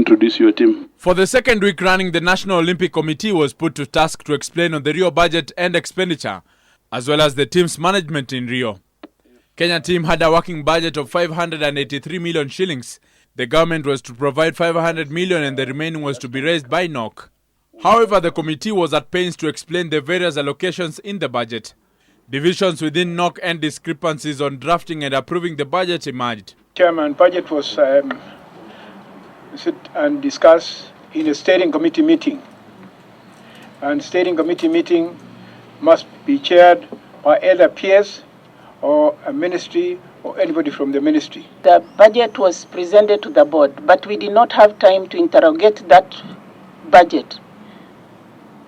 introduce your team. For the second week running, the National Olympic Committee was put to task to explain on the Rio budget and expenditure, as well as the team's management in Rio. Kenya team had a working budget of 583 million shillings. The government was to provide 500 million and the remaining was to be raised by NOCK. However, the committee was at pains to explain the various allocations in the budget. Divisions within NOCK and discrepancies on drafting and approving the budget emerged. Chairman, budget was discussed in a steering committee meeting. And steering committee meeting must be chaired by either PS or a ministry or anybody from the ministry. The budget was presented to the board, but we did not have time to interrogate that budget.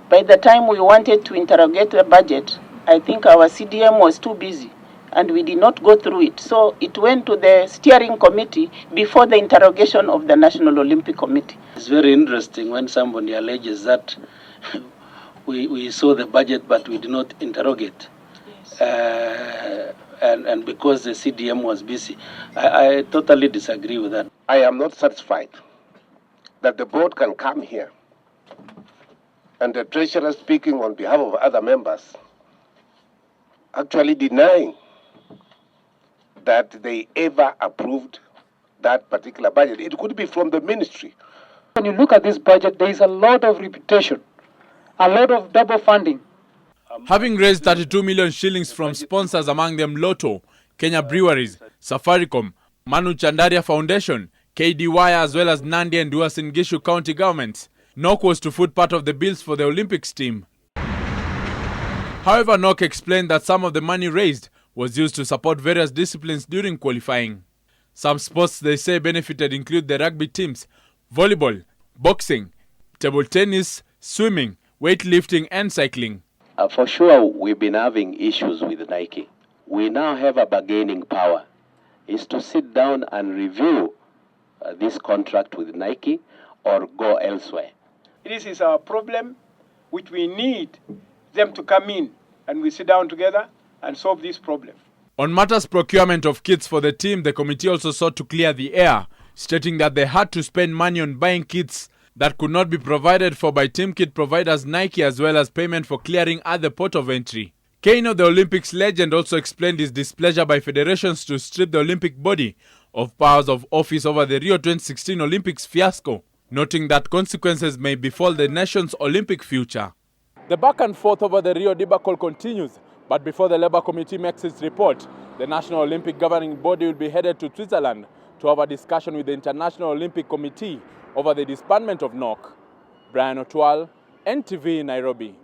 By the time we wanted to interrogate the budget, I think our CDM was too busy and we did not go through it. So it went to the steering committee before the interrogation of the National Olympic Committee. It's very interesting when somebody alleges that we saw the budget but we did not interrogate. Yes. And because the CDM was busy. I totally disagree with that. I am not satisfied that the board can come here and the treasurer speaking on behalf of other members actually denying that they ever approved that particular budget. It could be from the ministry. When you look at this budget, there is a lot of repetition, a lot of double funding. Having raised 32 million shillings from sponsors, among them Lotto, Kenya Breweries, Safaricom, Manu Chandaria Foundation, KDY, as well as Nandi and Uasin Gishu county governments, NOCK was to foot part of the bills for the Olympics team. However, NOCK explained that some of the money raised was used to support various disciplines during qualifying. Some sports they say benefited include the rugby teams, volleyball, boxing, table tennis, swimming, weightlifting and cycling. For sure, we've been having issues with Nike. We now have a bargaining power. Is to sit down and review this contract with Nike or go elsewhere. This is our problem, which we need them to come in and we sit down together and solve this problem. On matters procurement of kits for the team, the committee also sought to clear the air, stating that they had to spend money on buying kits that could not be provided for by team kit providers Nike, as well as payment for clearing at the port of entry. Keino, the Olympics legend, also explained his displeasure by federations to strip the Olympic body of powers of office over the Rio 2016 Olympics fiasco, noting that consequences may befall the nation's Olympic future. The back and forth over the Rio debacle continues, but before the Labour Committee makes its report, the National Olympic Governing Body will be headed to Switzerland to have a discussion with the International Olympic Committee over the disbandment of NOCK. Brian Otwal, NTV, Nairobi.